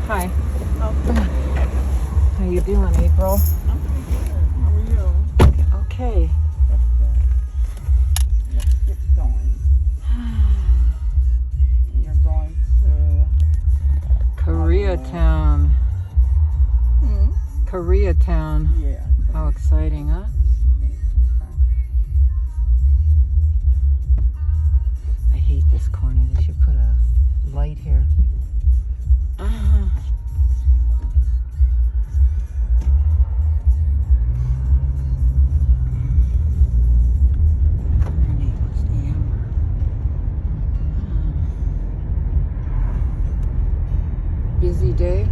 Hi. Okay. How you doing, April? I'm pretty good. How are you? Okay. That's good. Let's get going. You're going to Koreatown. Hmm? Koreatown. Yeah. How exciting, huh? I hate this corner. They should put a light here. What's the number? Busy day.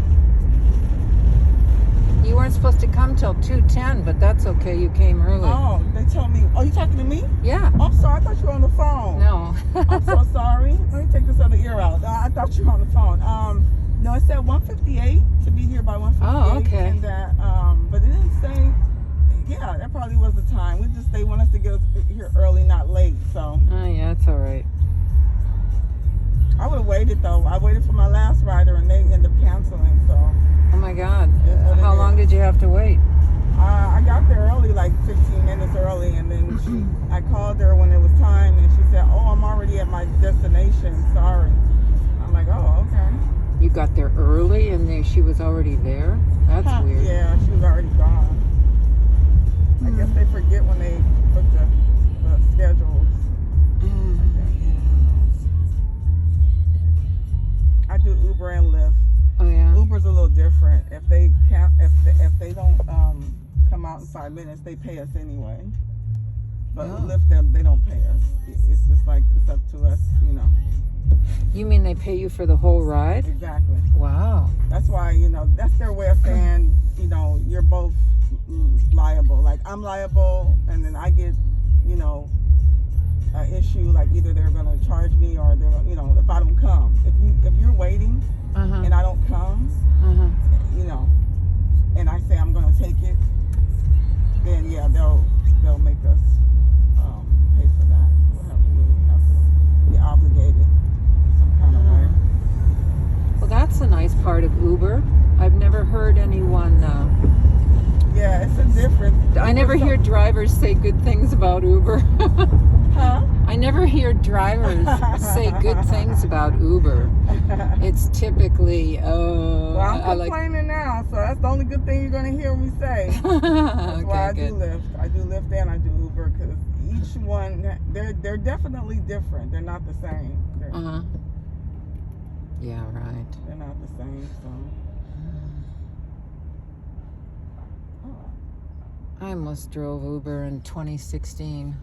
You weren't supposed to come till 2:10, but that's okay. You came early. Oh, they told me. Oh, you talking to me? Yeah. Oh, I'm sorry. I thought you were on the phone. No. I'm so sorry. Let me take this other ear out. I thought you were on the phone. No, it said 1:58 to be here by 1:58. Oh, okay. And that, but it didn't say. Yeah, that probably was the time. They want us to get us here early, not late. So. Oh yeah, it's all right. I would have waited though. I waited for my last rider and they ended up canceling. So. Oh my God. What How it long is. did you have to wait? I got there early, like 15 minutes early, and then I called her when it was time, and she said, "Oh, I'm already at my destination. Sorry." I'm like, "Oh, okay." You got there early and she was already there? That's weird. Yeah, she was already gone. I guess they forget when they put the schedules. I do Uber and Lyft. Oh yeah. Uber's a little different. If they don't come out in 5 minutes, they pay us anyway. But Oh. Lyft, they don't pay us. It's just like it's up to us, you know. You mean they pay you for the whole ride? Exactly. Wow. That's why, that's their way of saying, you're both liable. Like I'm liable, and then I get, an issue. Like either they're gonna charge me or they're, if I don't come. If you're waiting and I don't come, and I say I'm gonna take it, then yeah, they'll make us pay for that. We'll have to be obligated some kind of way. Well, that's a nice part of Uber. I've never heard anyone. Yeah, it's a difference. I never hear drivers say good things about Uber. Huh? I never hear drivers say good things about Uber. It's typically, Well, I'm complaining now, so that's the only good thing you're going to hear me say. That's why I do Lyft. I do Lyft and I do Uber because each one, they're definitely different. They're not the same. Yeah, right. They're not the same, so. I almost drove Uber in 2016.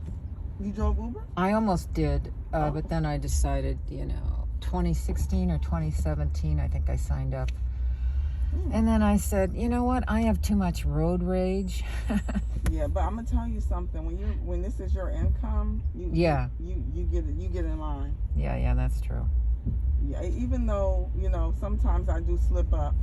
You drove Uber? I almost did, but then I decided, 2016 or 2017, I think I signed up. And then I said, you know what? I have too much road rage. Yeah, but I'm gonna tell you something. When this is your income, you get in line. Yeah, that's true. Yeah, even though sometimes I do slip up.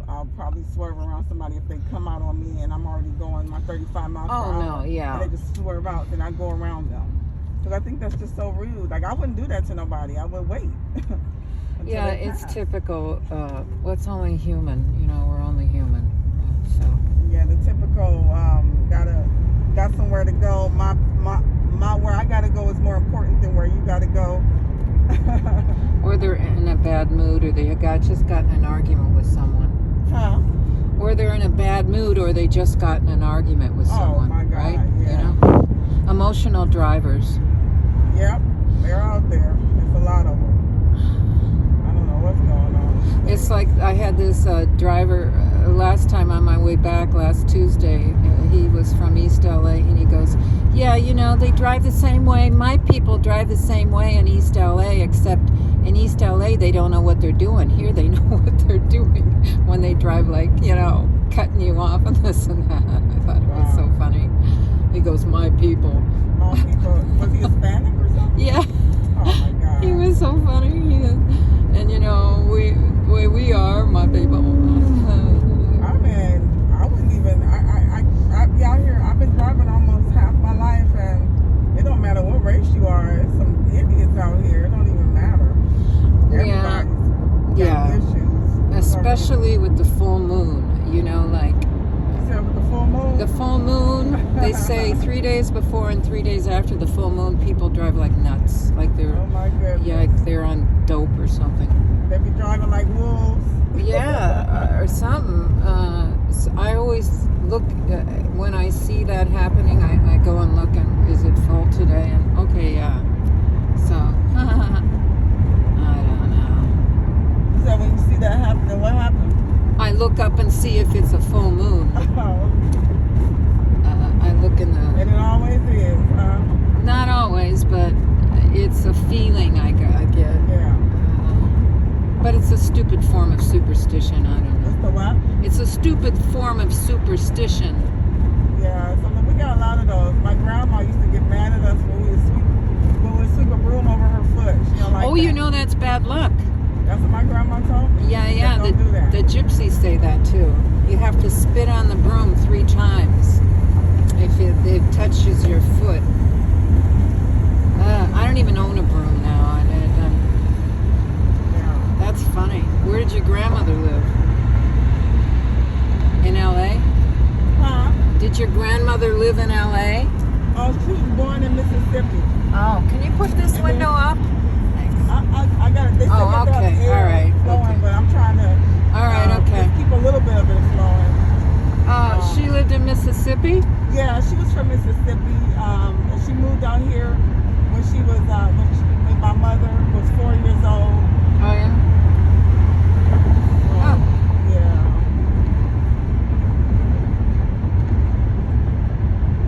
I'll probably swerve around somebody if they come out on me and I'm already going my 35 miles per hour. Oh no, yeah. And they just swerve out, then I go around them. Because I think that's just so rude. Like I wouldn't do that to nobody. I would wait. Yeah, it's typical. What's only human? We're only human. So. Yeah, the typical got somewhere to go. My where I gotta go is more important than where you gotta go. Or they're in a bad mood, or they just got in an argument with someone. Huh? Or they're in a bad mood, or they just got in an argument with someone. Oh my God, right? yeah. Emotional drivers. Yep, they're out there. There's a lot of them. I don't know what's going on. It's like I had this driver last time on my way back last Tuesday. He was from East LA, and he goes, yeah, they drive the same way. My people drive the same way in East LA, except in East LA, they don't know what they're doing. Here, they know what they're doing when they drive, like, cutting you off and this and that. I thought it was so funny. He goes, my people. My people. Was he Hispanic or something? Yeah. Oh, my God. He was so funny. And, we are my people. I mean, I wouldn't even, I be out here, I've been driving almost half my life, and it don't matter what race you are. There's some idiots out here. It don't even matter. Everybody's got issues. the full moon. You know, like You said with the full moon? the full moon. They say 3 days before and 3 days after the full moon, people drive like nuts, like they're Oh my goodness. like they're on dope or something. They be driving like wolves. Yeah, or something. So I always look when I see that happening. I go and look, and is it full today? And okay, yeah. So I don't know. So when you see that happen, what happened? I look up and see if it's a full moon. I look in the. And it always is, huh? Not always, but it's a feeling I get. Yeah. But it's a stupid form of superstition. I don't know. It's the what? It's a stupid form of superstition. Yeah, so we got a lot of those. My grandma used to get mad at us when we would sweep a broom over her foot. She don't like Oh, that. you know that's bad luck. That's what my grandma told me. Yeah. Don't do that. The gypsies say that too. You have to spit on the broom 3 times if it touches your foot. I don't even own a broom now. Yeah. That's funny. Where did your grandmother live? In L.A.? Huh? Did your grandmother live in L.A.? Oh, she was born in Mississippi. Oh, can you put this window up? Thanks. I got it. They said Oh, you got okay. the air All right. flowing, Okay. but I'm trying to All right, okay. just keep a little bit of it flowing. She lived in Mississippi? Yeah, she was from Mississippi. And she moved out here when she was when my mother was 4 years old. Oh, yeah? So, yeah.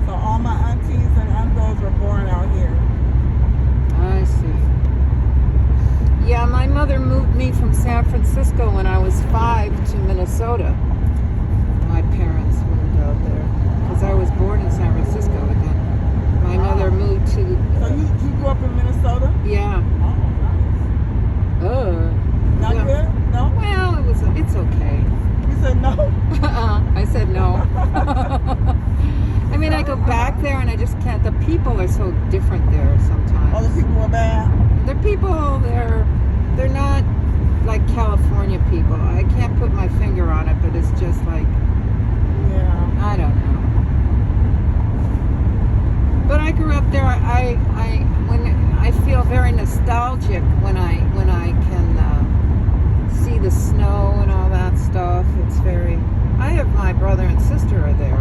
So all my aunties and uncles were born out here. I see. Yeah, my mother moved me from San Francisco when I was 5 to Minnesota. My parents moved out there because I was born in San Francisco, but then my mother moved to. So you grew up in Minnesota? Yeah. Oh, nice. Not Yeah. good? No? Well, it's okay. You said no? I said no. I mean, I go back there and I just can't. The people are so different there sometimes. All the people were bad? The people they're not like California people. I can't put my finger on it, but it's just like, Yeah. I don't know. But I grew up there. I feel very nostalgic when I can see the snow and all that stuff. It's very. I have my brother and sister are there.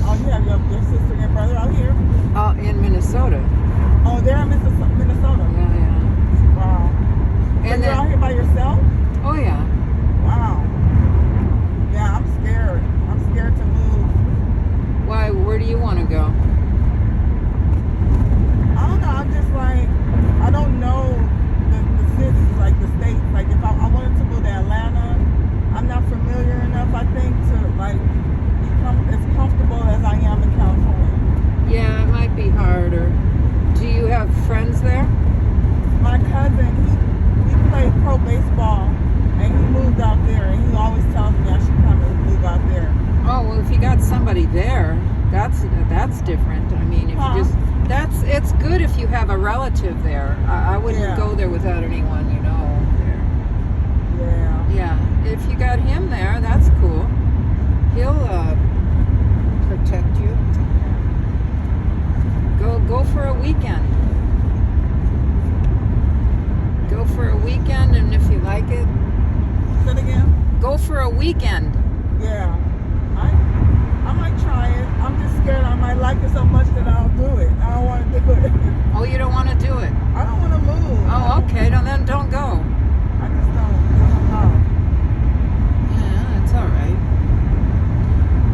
Oh, you have your sister and your brother out here? In Minnesota. Oh, they're in Minnesota. Yeah. Wow. And And you're then- out here by yourself? Oh yeah. Wow. Yeah, I'm scared. I'm scared to move. Why? Where do you want to go? I don't know. I'm just like, I don't know the cities, like the states. Like if I wanted to go to Atlanta, I'm not familiar enough, I think, to like become as comfortable as I am in California. Yeah, it might be harder. Do you have friends there? My cousin, he played pro baseball, and he moved out there, and he always tells me I should come and move out there. Oh well, if you got somebody there, that's different. I mean, if you just it's good if you have a relative there. I wouldn't go there without anyone you know there. Yeah. Yeah, if you got him there, that's cool. He'll protect you. Go for a weekend. Go for a weekend, and if you like it, Say it again? go for a weekend. Yeah. I might try it. I'm just scared I might like it so much that I'll do it. I don't want to do it. Oh, you don't want to do it? I don't want to move. Oh, okay. Then don't go. I just don't know. Yeah, it's all right.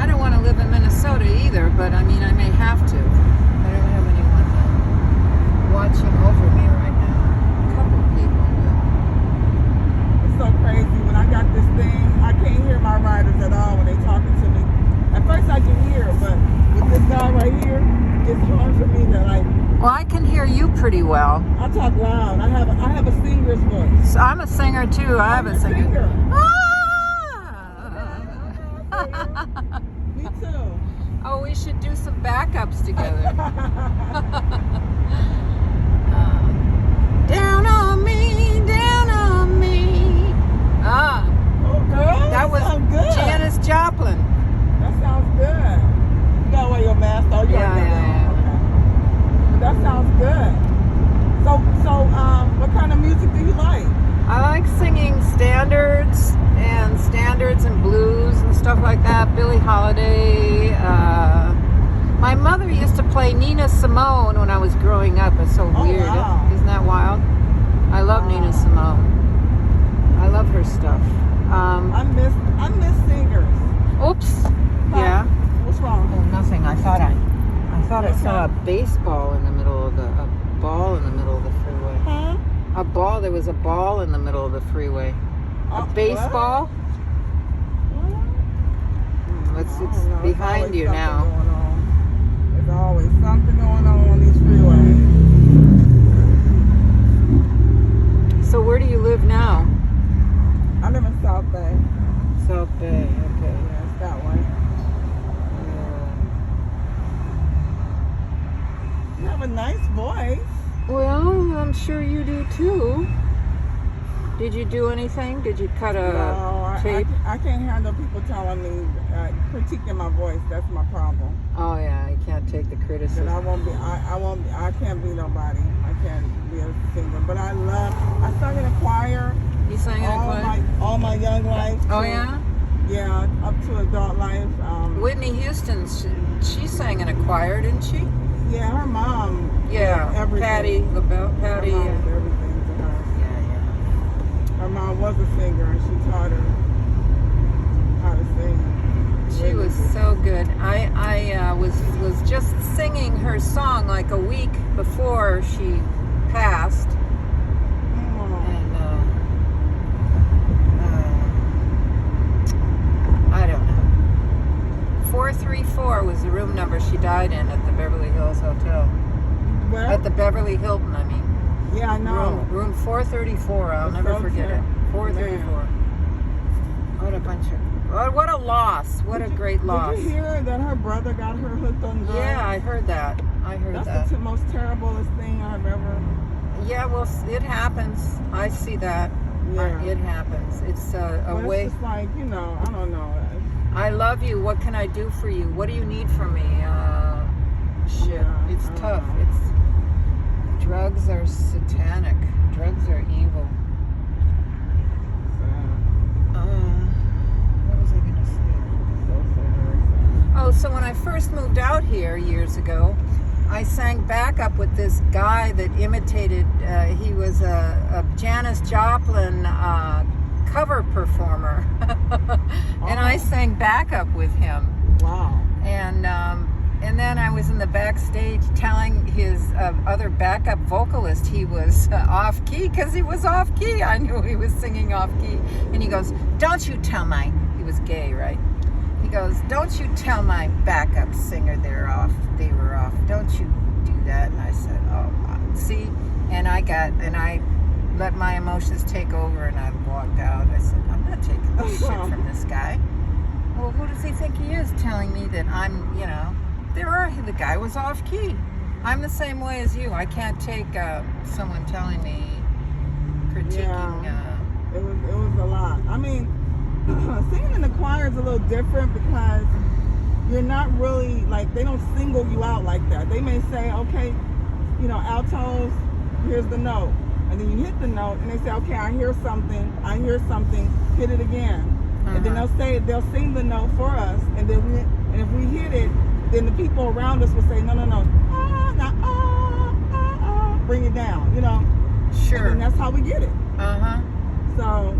I don't want to live in Minnesota either, but I mean, I may have to. I don't have anyone watching over me right now. A couple of people. It's so crazy. When I got this thing, I can't hear my riders at all when they talking to me. At first I can hear, but with this guy right here, it's hard for me to like. Well, I can hear you pretty well. I talk loud. I have a singer's voice. So I'm a singer too. I have a singer. Ah! Me too. Oh, we should do some backups together. Down on me, down on me. Ah, Oh, girl. that was Joplin. That sounds good. You gotta wear your mask though. Yeah. Okay. But that sounds good. So, what kind of music do you like? I like singing standards and blues and stuff like that. Billie Holiday. My mother used to play Nina Simone when I was growing up. It's so weird. Wow. Isn't that wild? I love Nina Simone. I love her stuff. I miss singers. Oops. Huh? Yeah. What's wrong? Oh, nothing. I thought I saw a baseball in the middle of a ball in the middle of the freeway. Huh? A ball. There was a ball in the middle of the freeway. A baseball. It's behind you now. There's always something going on these freeways. So where do you live now? I live in South Bay. South Bay. Okay. Yeah, it's that way. You have a nice voice. Well, I'm sure you do too. Did you do anything? Did you cut a tape? I can't handle people telling me, critiquing my voice. That's my problem. Oh yeah, you can't take the criticism. And I can't be nobody. I can't be a singer. But I sang in a choir. You sang in a choir? All my young life. Oh yeah? Yeah, up to adult life. Whitney Houston, she sang in a choir, didn't she? Yeah, her mom. Yeah, everything. Patty LaBelle. Patty. Her mom was everything to her. Yeah. Her mom was a singer, and she taught her how to sing. She was so good. I was just singing her song like a week before she passed. And I don't know. 434 was the room number she died in at the Beverly Hills Hotel. Where? At the Beverly Hilton, I mean. Yeah, I know. Room 434. I'll never forget it. 434. What a bunch of... What a loss. What a great loss. Did you hear that her brother got her hooked on drugs? Yeah, I heard that. That's the most terriblest thing I've ever... Yeah, well, it happens. I see that. Yeah. It happens. It's a way... It's just like, I don't know. I love you. What can I do for you? What do you need from me? Shit. Yeah, It's tough. Drugs are satanic. Drugs are evil. What was I going to say? Oh, so when I first moved out here years ago, I sang backup with this guy that imitated, he was a Janis Joplin cover performer. And I sang backup with him. Wow. And then I was in the backstage telling his other backup vocalist he was off key, because he was off key. I knew he was singing off key. And he goes, "Don't you tell he was gay, right? He goes, "Don't you tell my backup singer they were off. Don't you do that." And I said, "Oh, see?" And I let my emotions take over, and I walked out. I said, "I'm not taking this shit from this guy. Well, who does he think he is telling me that I'm, the guy was off key. I'm the same way as you. I can't take someone telling me, critiquing. Yeah, it was a lot. I mean, singing in the choir is a little different because you're not really, they don't single you out like that. They may say, okay, altos, here's the note. And then you hit the note and they say, okay, I hear something, hit it again. And then they'll sing the note for us, and if we hit it, then the people around us will say, no, bring it down, Sure. And that's how we get it. So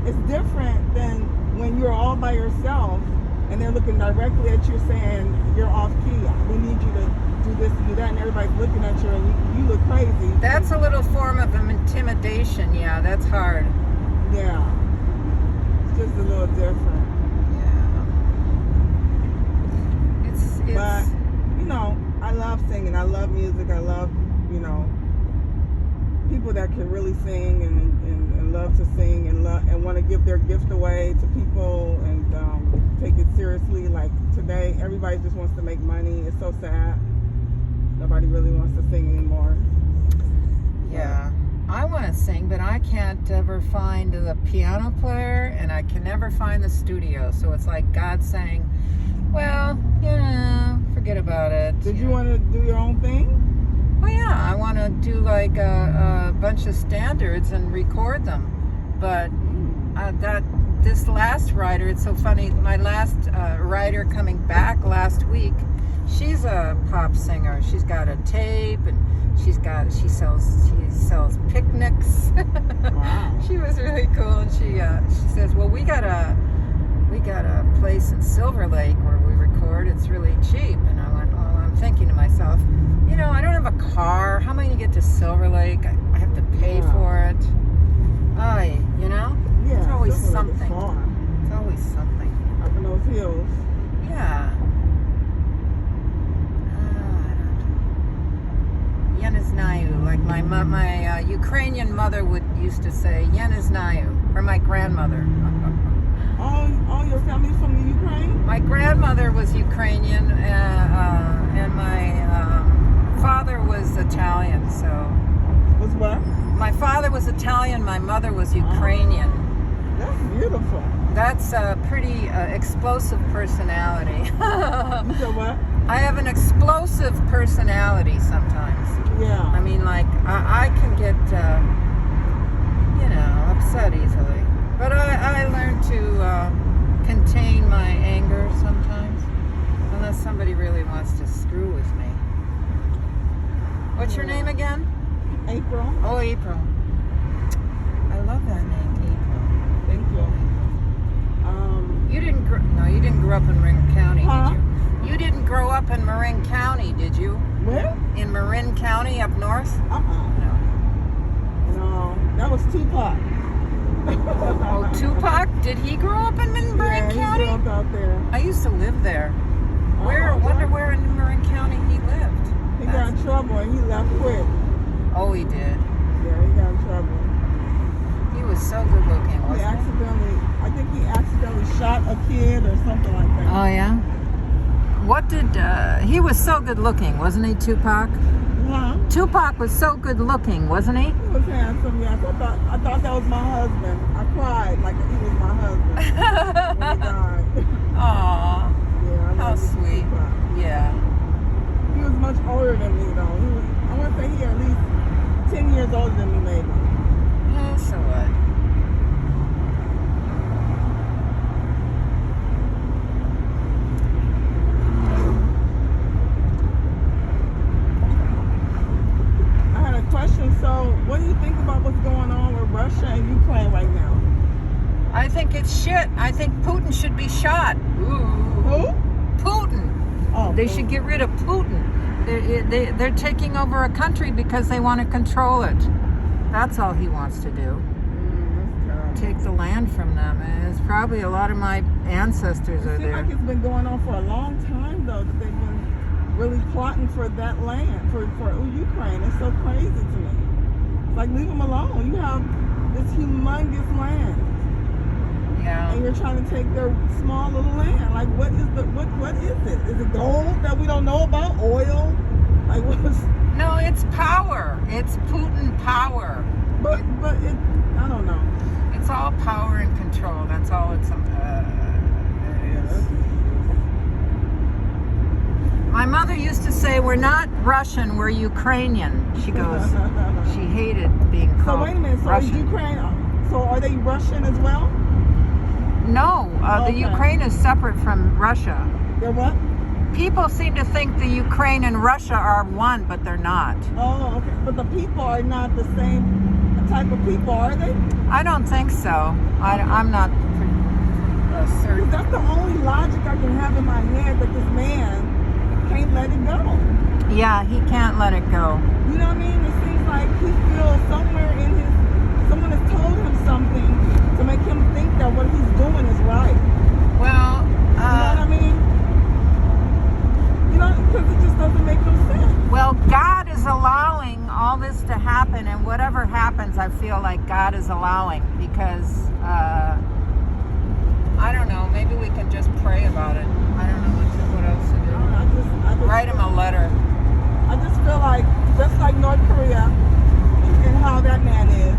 it's different than when you're all by yourself and they're looking directly at you saying, you're off key, we need you to do this and do that, and everybody's looking at you and you look crazy. That's a little form of intimidation. Yeah, that's hard. Yeah. Just a little different. Yeah. But, I love singing. I love music. I love, people that can really sing and love to sing and want to give their gift away to people and take it seriously. Like today, everybody just wants to make money. It's so sad. Nobody really wants to sing anymore. Yeah. I want to sing, but I can't ever find the piano player, and I can never find the studio. So it's like God saying, well, forget about it. Did you want to do your own thing? Well, yeah, I want to do like a bunch of standards and record them. But this last writer, it's so funny, my last writer coming back last week, she's a pop singer. She's got a tape, and she sells picnics. Wow. She was really cool, and she says, well, we got a place in Silver Lake where we record. It's really cheap. And I went, oh, I'm thinking to myself, I don't have a car. How am I going to get to Silver Lake? I have to pay for it. Yeah, it's always Silver Lake is something. far. It's always something. Up in those hills. Yeah. I don't know. Yeneznаю, like my Ukrainian mother used to say, Yeneznаю, or my grandmother. All your family's from the Ukraine? My grandmother was Ukrainian, and my father was Italian. So. Was what? My father was Italian. My mother was Ukrainian. That's beautiful. That's a pretty explosive personality. You said what? I have an explosive personality sometimes. Yeah. I mean, like, I can get, upset easily. But I learn to contain my anger sometimes, unless somebody really wants to screw with me. What's your name again? April. Oh, April. I love that name, April. Thank you. You didn't grow up in Marin County, Huh? did you? You didn't grow up in Marin County, did you? Where? In Marin County up north? No. That was Tupac. Oh, Tupac? Did he grow up in Marin County? He grew up out there. I used to live there. Wonder where in Marin County he lived. He got in trouble and he left quick. Oh, he did. Yeah, he got in trouble. He was so good looking, wasn't he? I think he accidentally shot a kid or something like that. Oh, yeah? What did, he was so good looking, wasn't he, Tupac? Huh? Tupac was so good looking, wasn't he? He was handsome, yes. I thought that was my husband. I cried like he was my husband when he died. Aw, Yeah, how sweet. Tupac. Yeah. He was much older than me, though. I want to say he at least 10 years older than me, maybe. Yeah, so what? I had a question. So, what do you think about what's going on with Russia and Ukraine right now? I think it's shit. I think Putin should be shot. Who? Putin. Oh, They should get rid of Putin. They're taking over a country because they want to control it. That's all he wants to do. Take the land from them. And it's probably a lot of my ancestors are It seems there. like it's been going on for a long time, though, that they've been really plotting for that land, for Ukraine. It's so crazy to me. It's like, leave them alone. You have this humongous land. Yeah. And you're trying to take their small little land. Like, what is it? Is it gold that we don't know about? Oil? Like, what's... No, it's power. It's Putin power. But it, I don't know. It's all power and control. That's all it is. My mother used to say, we're not Russian, we're Ukrainian. She goes, she hated being called So wait a minute, so Russian. is Ukraine, so are they Russian as well? No, the Okay. Ukraine is separate from Russia. They're what? People seem to think the Ukraine and Russia are one, but they're not. Oh, okay. But the people are not the same type of people, are they? I don't think so. I'm not certain. That's the only logic I can have in my head, that this man can't let it go. Yeah, he can't let it go. You know what I mean? It seems like he feels somewhere in someone has told him something to make him think that what he's doing is right. Well, You know what I mean? Because it just doesn't make no sense. well, God is allowing all this to happen, and whatever happens, I feel like God is allowing, because I don't know. Maybe we can just pray about it. I don't know what else to do. I just Write him a letter. I just feel like, just like North Korea and how that man is,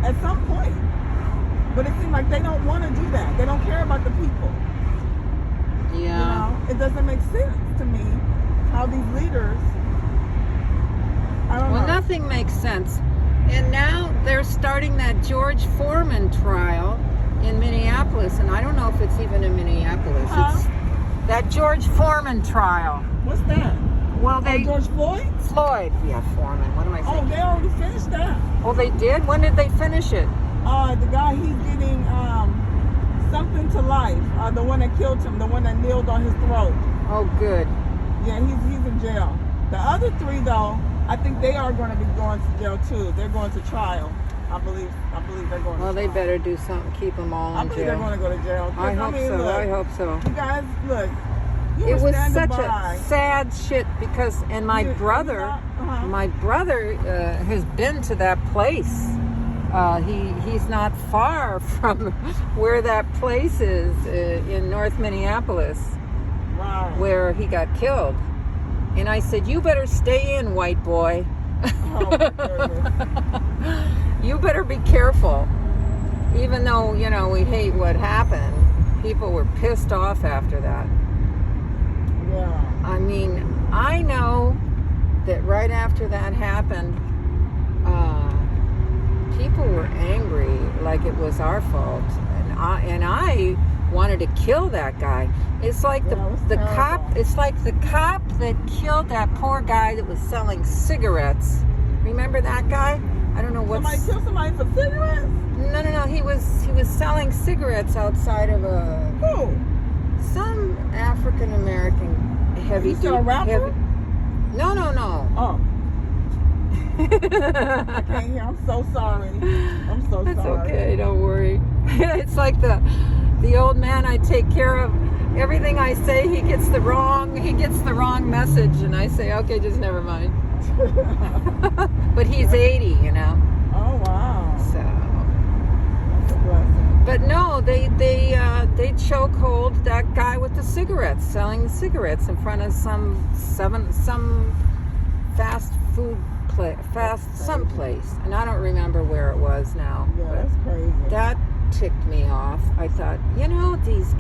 at some point. But it seems like they don't want to do that. They don't care about the people. Yeah. You know, it doesn't make sense to me how these leaders. I don't know. Well, nothing makes sense. And now they're starting that George Foreman trial in Minneapolis, and I don't know if it's even in Minneapolis. Huh? It's that George Foreman trial. What's that? Well, they George Floyd? Floyd. Yeah, Foreman. What am I saying? Oh, they already finished that. Oh, they did? When did they finish it? The guy, he's getting something to life. The one that killed him, the one that kneeled on his throat. Oh, good. Yeah, he's in jail. The other three, though, I think they are going to be going to jail too. They're going to trial. I believe they're going. Well, to they trial. better do something. Keep them all I in believe they're jail. going to go to jail. I hope so. Look, I hope so. you guys, look. You It were was standing such by. a sad shit because, and my brother has been to that place. He's not far from where that place is in North Minneapolis, Wow. where he got killed. And I said, "You better stay in, white boy. Oh, my goodness. You better be careful." Even though, you know, we hate what happened, people were pissed off after that. Yeah. I mean, I know that right after that happened, people were angry, like it was our fault, and I wanted to kill that guy. It's like the cop. It's like the cop that killed that poor guy that was selling cigarettes. Remember that guy? I don't know what. Somebody killed somebody for cigarettes? No. He was selling cigarettes outside of Who? some African American heavy. You still a rapper? No. Oh. I can't hear. I'm so sorry. I'm so That's sorry. okay. Don't worry. It's like the old man I take care of. Everything I say, he gets the wrong message, and I say, okay, just never mind. But he's 80, you know. Oh wow. So. That's a blessing. But no, they chokehold that guy with the cigarettes, selling the cigarettes in front of some fast food someplace, and I don't remember where it was now. Yeah, that's crazy. That ticked me off. I thought, you know, these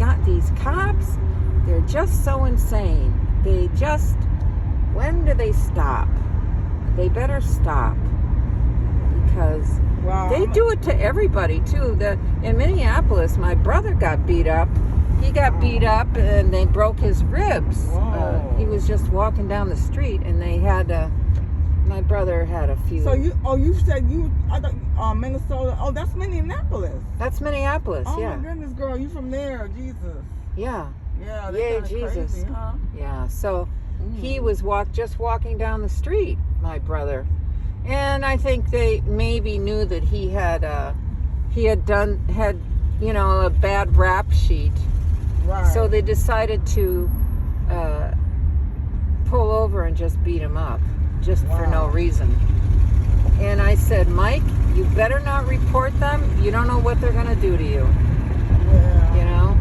cops, they're just so insane. When do they stop? They better stop, because they do it to everybody too. In Minneapolis, my brother got beat up. He got beat up, and they broke his ribs. He was just walking down the street, and they had my brother had a few. So you said I thought Minnesota. Oh, that's Minneapolis. That's Minneapolis. Oh yeah. my goodness, girl, you from there? Jesus. Yeah. Yeah. Yay, Jesus. Crazy, huh? Yeah. So he was just walking down the street, my brother, and I think they maybe knew that he had you know, a bad rap sheet. Right. So they decided to pull over and just beat him up, just for no reason. And I said, Mike, you better not report them. You don't know what they're going to do to you. Yeah. You know?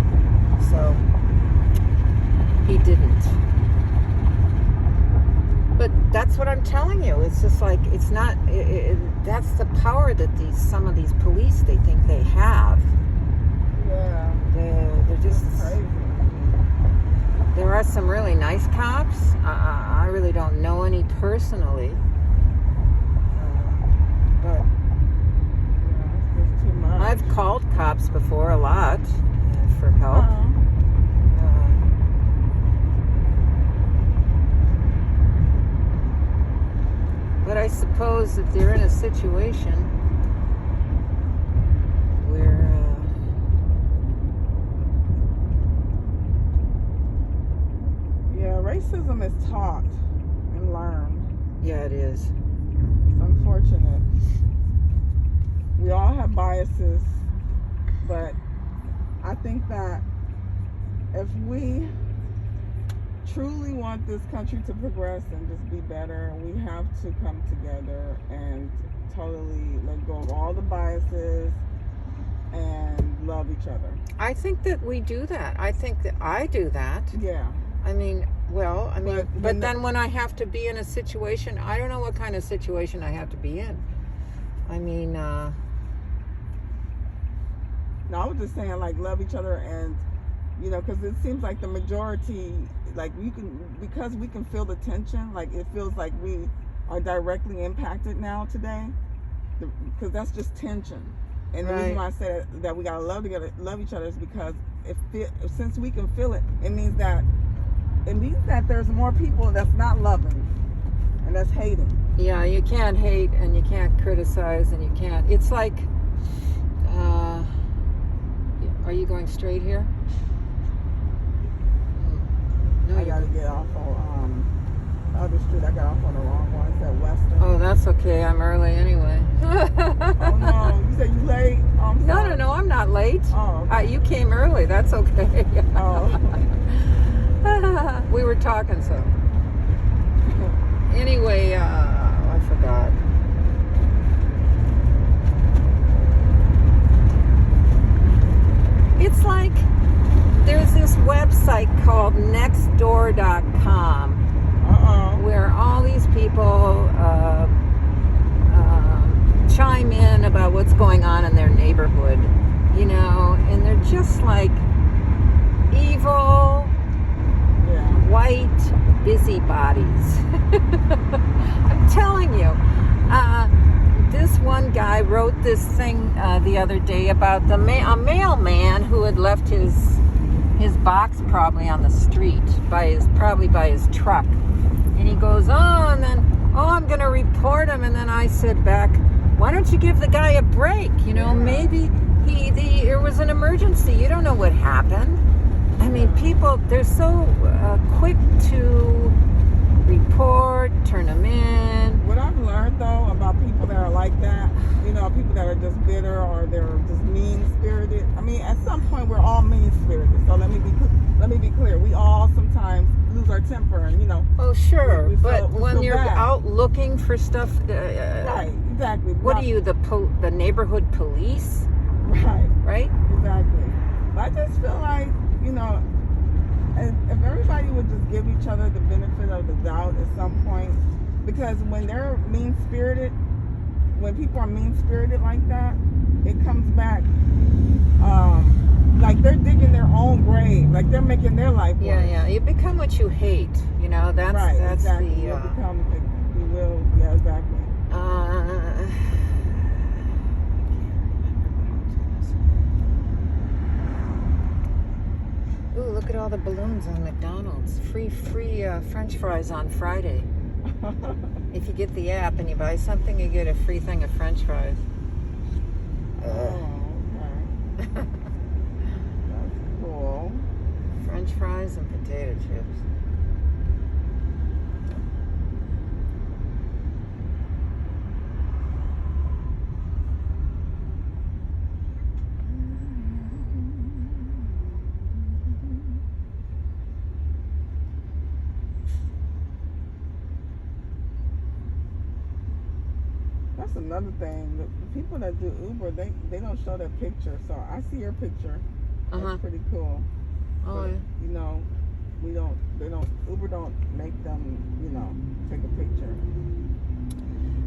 So he didn't. But that's what I'm telling you. It's just like, it's not, that's the power that some of these police, they think they have. Yeah. They're just crazy. There are some really nice cops. I really don't know any personally, but it's too much. I've called cops before a lot for help. But I suppose if they're in a situation where racism is taught and learned. yeah, it is. It's unfortunate. We all have biases, but I think that if we truly want this country to progress and just be better, we have to come together and totally let go of all the biases and love each other. I think that we do that. I think that I do that. Yeah. I mean, But but then when I have to be in a situation, I don't know what kind of situation I have to be in. I mean, No, I was just saying, like, love each other, and because it seems like the majority, like, because we can feel the tension. Like, it feels like we are directly impacted now today, because that's just tension. And the reason why I said that we gotta love each other, is because since we can feel it, it means that there's more people that's not loving and that's hating. Yeah, you can't hate and you can't criticize and you can't. It's like, are you going straight here? No, I gotta get off on the other street. I got off on the wrong one. It's at Western. Oh, that's okay. I'm early anyway. Oh no, you said you late? Oh, No, I'm not late. Oh, okay. You came early. That's okay. Oh. We were talking so. Anyway, I forgot. It's like there's this website called nextdoor.com where all these people chime in about what's going on in their neighborhood, and they're just like evil, white busybodies. I'm telling you. This one guy wrote this thing the other day about a mailman who had left his box probably on the street probably by his truck, and he goes, I'm gonna report him. And then I said back, why don't you give the guy a break? Maybe there was an emergency. You don't know what happened. I mean, people, they're so quick to report, turn them in. What I've learned, though, about people that are like that, people that are just bitter or they're just mean-spirited. I mean, at some point, we're all mean-spirited. So let me be clear. We all sometimes lose our temper, and Oh, sure, but when you're bad. out looking for stuff, right? Exactly. What are you, the neighborhood police? Right? Exactly. But I just feel like, if everybody would just give each other the benefit of the doubt at some point, because when they're mean-spirited, when people are mean-spirited like that, it comes back like they're digging their own grave, like they're making their life worse. Yeah. You become what you hate. That's right. That's exactly. the. You will. Yeah, exactly. Ooh, look at all the balloons on McDonald's. Free French fries on Friday. If you get the app and you buy something, you get a free thing of French fries. Okay. That's cool. French fries and potato chips. That's another thing. The people that do Uber, they don't show their picture. So I see your picture. That's pretty cool. Oh, but, Uber don't make them, take a picture.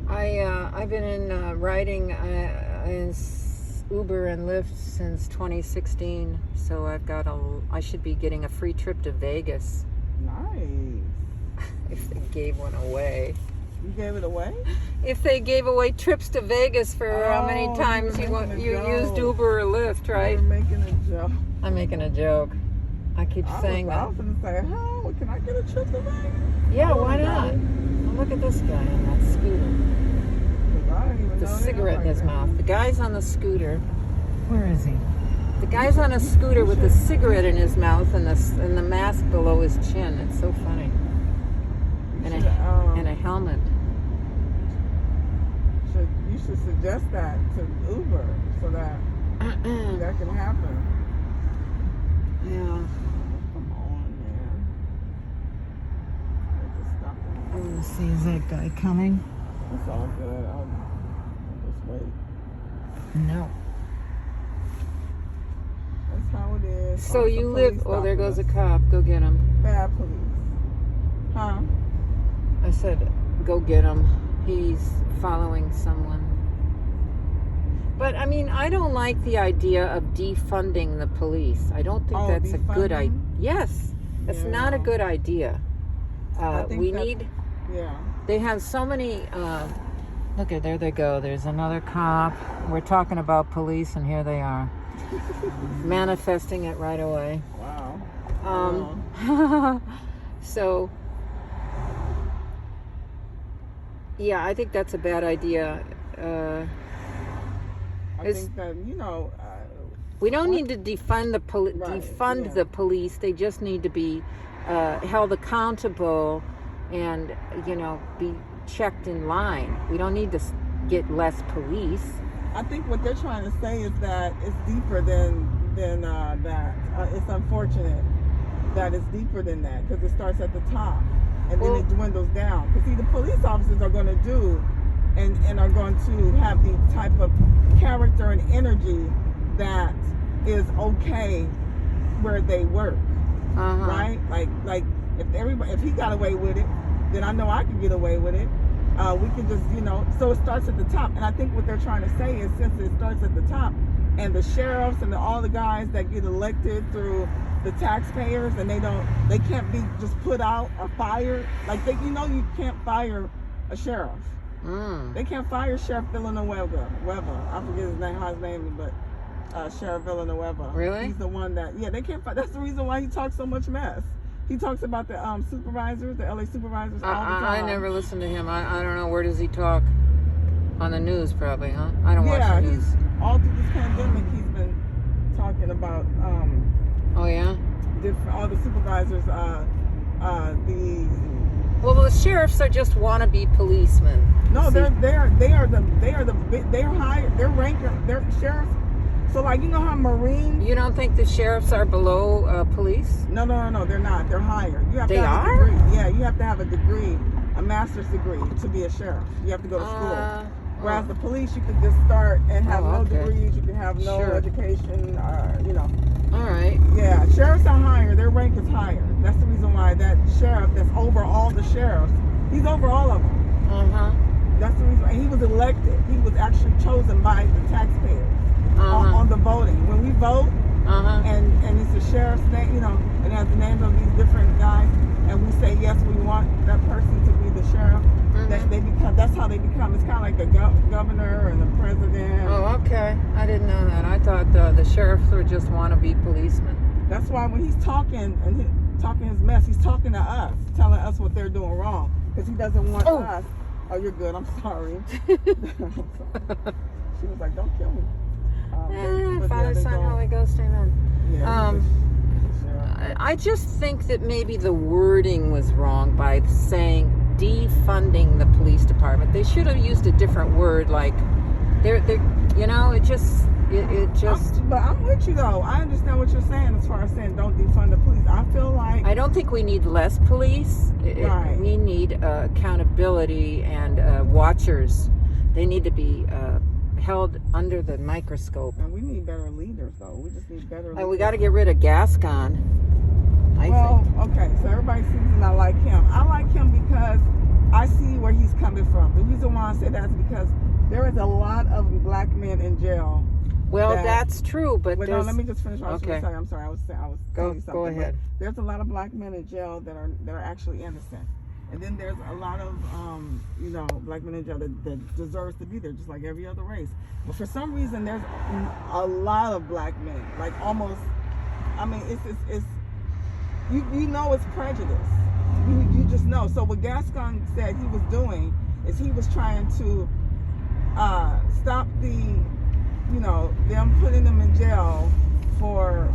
I've been in riding in Uber and Lyft since 2016. So I should be getting a free trip to Vegas. Nice. If they gave one away. You gave it away? If they gave away trips to Vegas for how many times you used Uber or Lyft, right? You're making a joke. I'm making a joke. I keep saying that. I was going to say, how? Can I get a trip to Vegas? Yeah, why not? Well, look at this guy on that scooter. I don't even The know cigarette in his that. mouth. The guy's on the scooter. Where is he? The guy's on a scooter with a cigarette in his mouth and the mask below his chin. It's so funny. And a helmet. You should suggest that to Uber so that that can happen. Yeah. Come on, man. I want to see, is that guy coming? It's all good. I'll just wait. No. That's how it is. So you live... Oh, there goes a cop. Go get him. Bad police. Huh? I said, go get him. He's following someone. But I mean, I don't like the idea of defunding the police. I don't think that's a good idea. Yes, it's not a good idea. We need. Yeah. They have so many. Look at there they go. There's another cop. We're talking about police, and here they are, manifesting it right away. Wow. So. Yeah, I think that's a bad idea. I think that we don't need to defund the police. They just need to be held accountable and be checked in line. We don't need to get less police. I think what they're trying to say is that it's deeper than that. It's unfortunate that it's deeper than that because it starts at the top and then it dwindles down. Because see, the police officers are going to do and are going to have the type of character and energy that is okay where they work, right? Like if he got away with it, then I know I can get away with it. We can just so it starts at the top. And I think what they're trying to say is since it starts at the top, and the sheriffs and all the guys that get elected through the taxpayers, and they can't be just put out or fired. Like you can't fire a sheriff. They can't fire Sheriff Villanueva. I forget his name, but Sheriff Villanueva. Really? He's the one that they can't fire. That's the reason why he talks so much mess. He talks about the supervisors, the LA supervisors all the time. I never listened to him. I don't know, where does he talk? On the news probably, huh? I don't watch the news. All through this pandemic he's been talking about oh yeah? All the supervisors, well, the sheriffs are just wannabe policemen. No, they're hired. They're sheriffs. So like how Marines. You don't think the sheriffs are below police? No, they're not. They're hired. You have they to have are? a degree. Yeah, you have to have a degree, a master's degree to be a sheriff. You have to go to school. Whereas the police, you can just start and have no degrees. You can have no education. All right. Yeah, sheriffs are higher. Their rank is higher. That's the reason why that sheriff that's over all the sheriffs, he's over all of them. That's the reason. And he was elected. He was actually chosen by the taxpayers on the voting. When we vote, and it's the sheriff's name, and it has the names of these different guys, and we say yes, we want that person to be the sheriff. That's how they become. It's kind of like the governor and the president. Oh, okay. I didn't know that. I thought the sheriffs were just wannabe policemen. That's why when he's talking talking his mess, he's talking to us, telling us what they're doing wrong, because he doesn't want us. Oh, you're good. I'm sorry. She was like, "Don't kill me." Father, Son, Holy Ghost, amen. Yeah, I just think that maybe the wording was wrong by saying defunding the police department. They should have used a different word, like they're it just. But I'm with you though. I understand what you're saying as far as saying don't defund the police. I feel like I don't think we need less police. Right. We need accountability and watchers. They need to be held under the microscope. And we need better leaders though. We just need better leaders. And we got to get rid of Gascon. I think. Okay, so everybody sees and I like him. I like him because I see where he's coming from. The reason why I say that is because there is a lot of black men in jail. Well, that's true, but no, let me just finish what I was going to say. I'm sorry, I was telling you something. Go ahead. There's a lot of black men in jail that are actually innocent, and then there's a lot of black men in jail that deserves to be there, just like every other race. But for some reason, there's a lot of black men, like almost. I mean, it's it's prejudice. You just know. So what Gascon said he was doing is he was trying to stop them putting them in jail for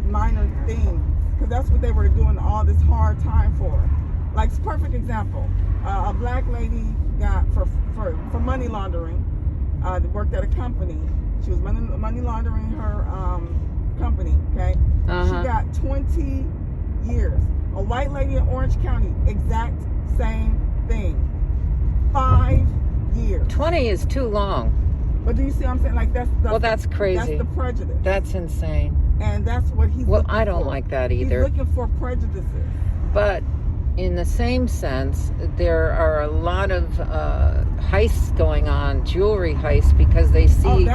minor things, because that's what they were doing all this hard time for. Like, perfect example, a black lady got for money laundering, worked at a company. She was money laundering her company, okay? She got 20 years. A white lady in Orange County, exact same thing. 5 years. 20 is too long. But do you see what I'm saying? Like, that's crazy. That's the prejudice. That's insane. And that's what he's looking for. I don't like that either. He's looking for prejudices. But in the same sense, there are a lot of heists going on, jewelry heists, because they see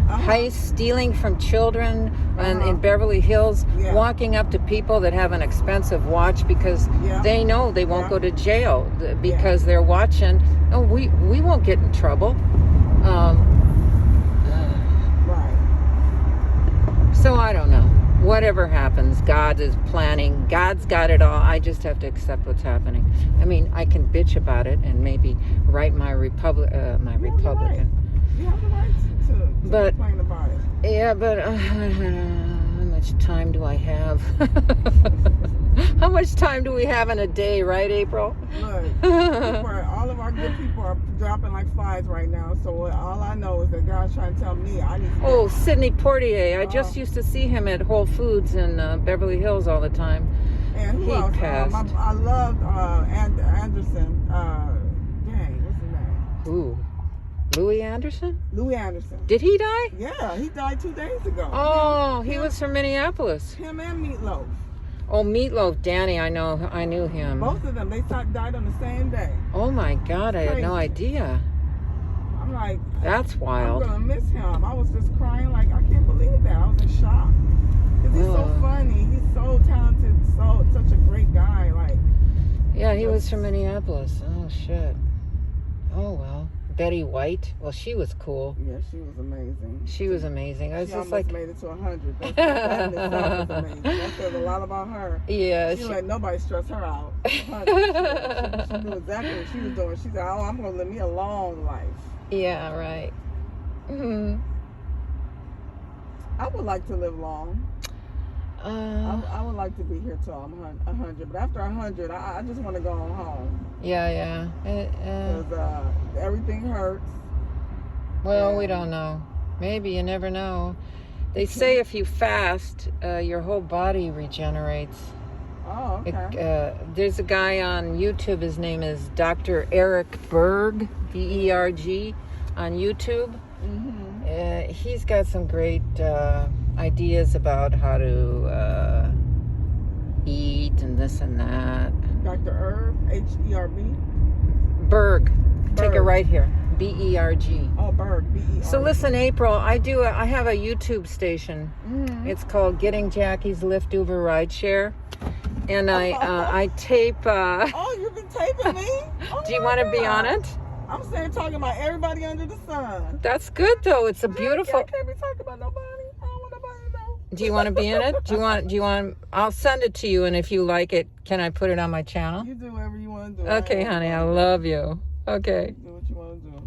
heists stealing from children and in Beverly Hills, walking up to people that have an expensive watch because they know they won't go to jail because they're watching. Oh, we won't get in trouble. So I don't know. Whatever happens, God is planning. God's got it all. I just have to accept what's happening. I mean, I can bitch about it and maybe write my Republican. You have the right to complain about it. Yeah, but how much time do I have? How much time do we have in a day, right, April? Look, all of our good people are dropping like flies right now. So all I know is that God's trying to tell me I need to. Oh, Sidney Poitier. I just used to see him at Whole Foods in Beverly Hills all the time. And who else? Passed. I loved Anderson. Dang, what's his name? Who? Louis Anderson? Louis Anderson. Did he die? Yeah, he died 2 days ago. Oh, he was from Minneapolis. Him and Meatloaf. Oh, Meatloaf, Danny, I knew him. Both of them, they died on the same day. Oh my God, I had no idea. I'm like, that's wild. I'm gonna miss him. I was just crying like, I can't believe that. I was in shock. Because he's so funny, he's so talented, such a great guy. Like, yeah, he was from Minneapolis. Oh shit. Oh well. Betty White. Well, she was cool. Yeah, she was amazing. She was amazing. I was just like, made it to 100. That in itself was amazing. That says a lot about her. Yeah. She let nobody stress her out. She knew exactly what she was doing. She said, "Oh, I'm gonna live me a long life." Yeah, right. Mm-hmm. I would like to live long. I would like to be here till I'm 100, but after 100, I just want to go on home. Yeah. Because everything hurts. Well, we don't know. Maybe, you never know. They say if you fast, your whole body regenerates. Oh, okay. There's a guy on YouTube. His name is Dr. Eric Berg, B-E-R-G, on YouTube. Mm-hmm. He's got some great ideas about how to eat and this and that. Dr. Herb, H-E-R-B? Berg. Take it right here. B-E-R-G. Oh, Berg. B-E-R-G. So listen, April, I have a YouTube station. Mm-hmm. It's called Getting Jackie's Lyft Uber Rideshare. And I tape... oh, you've been taping me? Oh, do you want to be on it? I'm saying talking about everybody under the sun. That's good, though. It's a beautiful... I can't be talking about nobody. I don't want nobody to know. Do you want to be in it? Do you want? I'll send it to you, and if you like it, can I put it on my channel? You do whatever you want to do. Okay, honey, I love you. Okay. Do what you want to do.